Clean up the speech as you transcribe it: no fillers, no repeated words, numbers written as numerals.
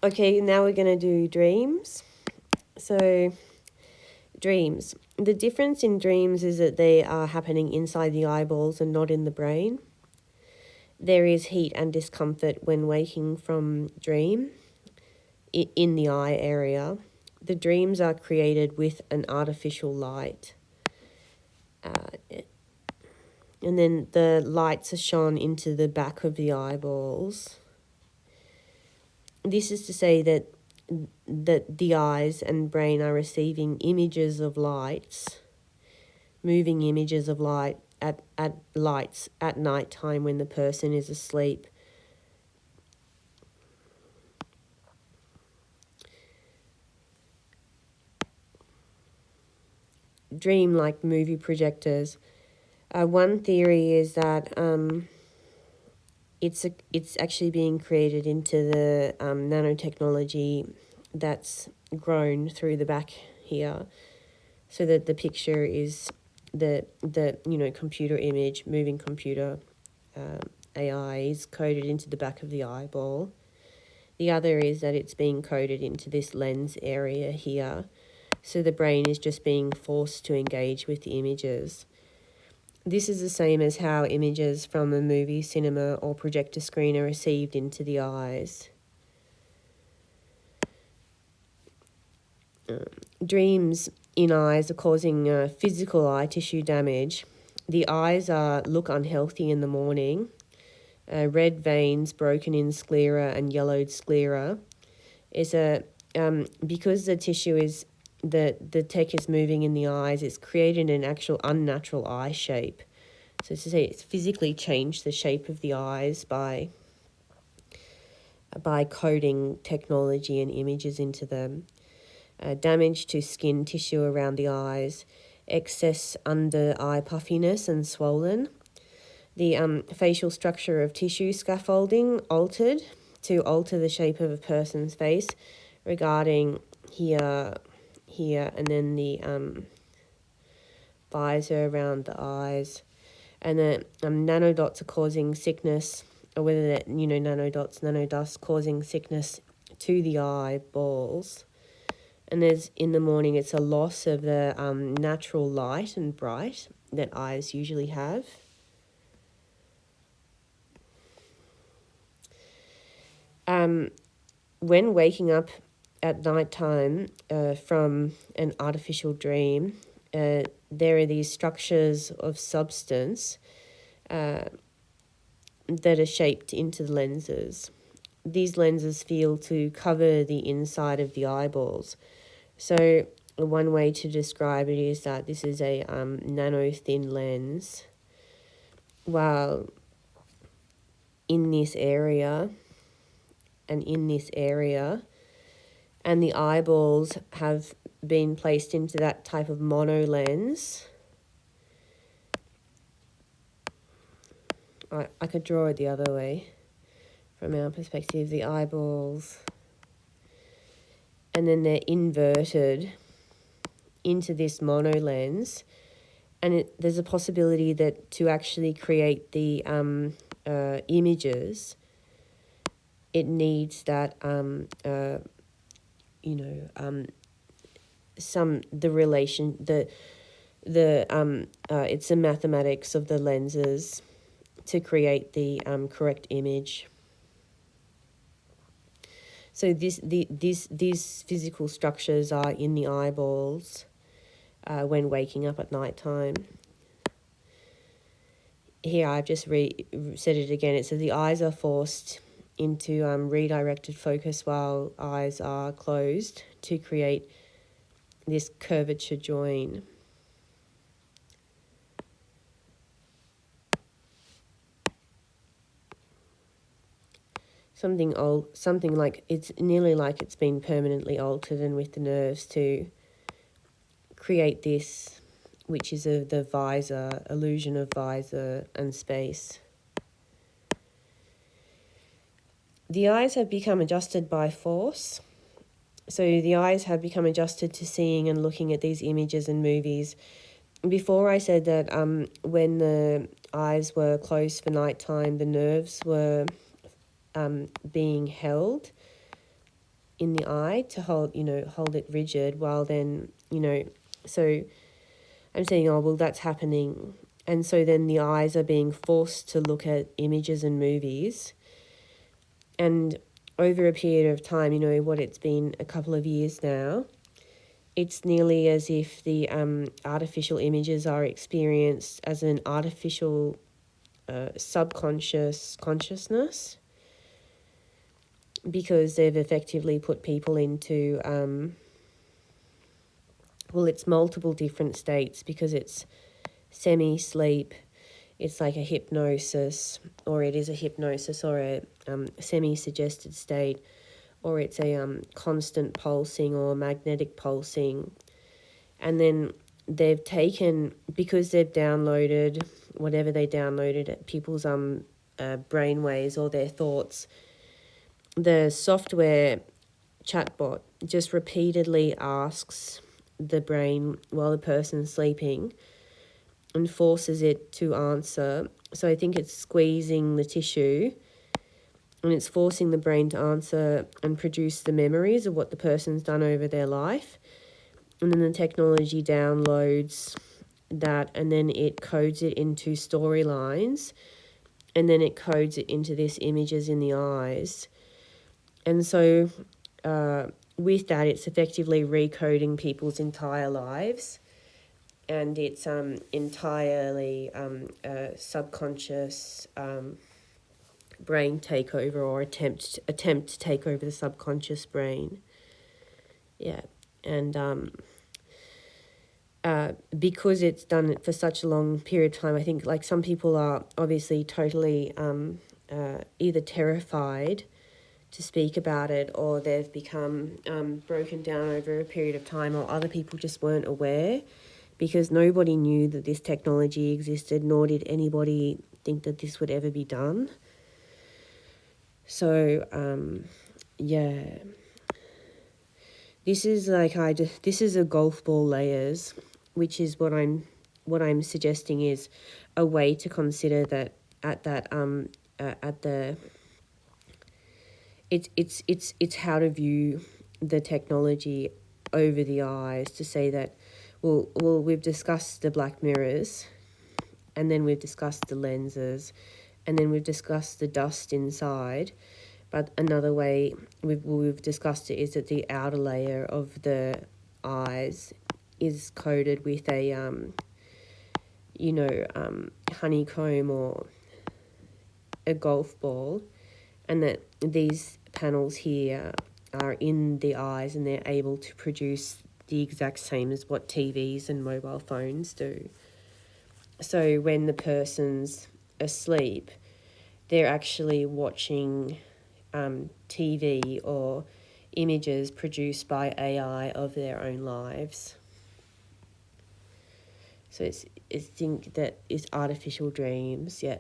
Okay, now we're going to do dreams. So, dreams. The difference in dreams is that they are happening inside the eyeballs and not in the brain. There is heat and discomfort when waking from dream in the eye area. The dreams are created with an artificial light. And then the lights are shone into the back of the eyeballs. This is to say that the eyes and brain are receiving images of lights, moving images of light at lights at night time when the person is asleep. Dream like movie projectors. One theory is that it's actually being created into the nanotechnology that's grown through the back here, so that the picture is the computer image, moving computer AI is coded into the back of the eyeball. The other is that it's being coded into this lens area here, so the brain is just being forced to engage with the images. This is the same as how images from a movie, cinema, or projector screen are received into the eyes. Dreams in eyes are causing physical eye tissue damage. The eyes look unhealthy in the morning. Red veins, broken in sclera, and yellowed sclera is because the tissue is the tech is moving in the eyes. It's created an actual unnatural eye shape. So to say, it's physically changed the shape of the eyes by coding technology and images into them. Damage to skin tissue around the eyes, excess under eye puffiness and swollen. The facial structure of tissue scaffolding altered to alter the shape of a person's face, regarding here, and then the visor around the eyes. And the nanodots are causing sickness, or whether that, nanodust causing sickness to the eyeballs. And there's, in the morning, it's a loss of the natural light and bright that eyes usually have. When waking up at night time from an artificial dream, there are these structures of substance that are shaped into the lenses. These lenses feel to cover the inside of the eyeballs. So one way to describe it is that this is a nano-thin lens, while in this area and in this area, and the eyeballs have been placed into that type of mono lens. I could draw it the other way from our perspective, the eyeballs, and then they're inverted into this mono lens, and there's a possibility that to actually create the images, it needs that it's the mathematics of the lenses to create the correct image. So these physical structures are in the eyeballs when waking up at night time. Here I've just said it again. It says the eyes are forced into redirected focus while eyes are closed to create this curvature join. Something like it's nearly like it's been permanently altered, and with the nerves to create this, which is the visor, illusion of visor and space. The eyes have become adjusted by force. So the eyes have become adjusted to seeing and looking at these images and movies. Before I said that when the eyes were closed for nighttime, the nerves were being held in the eye to hold it rigid, while then, so I'm saying, oh, well, that's happening. And so then the eyes are being forced to look at images and movies. And over a period of time, what it's been a couple of years now, it's nearly as if the artificial images are experienced as an artificial subconscious consciousness, because they've effectively put people into, it's multiple different states, because it's semi-sleep, it's like a hypnosis, or it is a hypnosis, or a semi-suggested state, or it's a constant pulsing or magnetic pulsing. And then they've taken, because they've downloaded whatever they downloaded at people's brainwaves or their thoughts, the software chatbot just repeatedly asks the brain while the person's sleeping and forces it to answer. So I think it's squeezing the tissue and it's forcing the brain to answer and produce the memories of what the person's done over their life. And then the technology downloads that, and then it codes it into storylines, and then it codes it into this images in the eyes. And so with that, it's effectively recoding people's entire lives, and it's entirely subconscious brain takeover, or attempt to take over the subconscious brain. Yeah. And because it's done it for such a long period of time, I think like some people are obviously totally either terrified to speak about it, or they've become broken down over a period of time, or other people just weren't aware, because nobody knew that this technology existed, nor did anybody think that this would ever be done. So yeah, this is this is a golf ball layers, which is what I'm suggesting is a way to consider that at the it's how to view the technology over the eyes, to say that well we've discussed the black mirrors, and then we've discussed the lenses, and then we've discussed the dust inside. But another way we've discussed it is that the outer layer of the eyes is coated with a honeycomb or a golf ball, and that these panels here are in the eyes, and they're able to produce the exact same as what TVs and mobile phones do. So when the person's asleep, they're actually watching TV or images produced by AI of their own lives. So I think that is artificial dreams, yeah.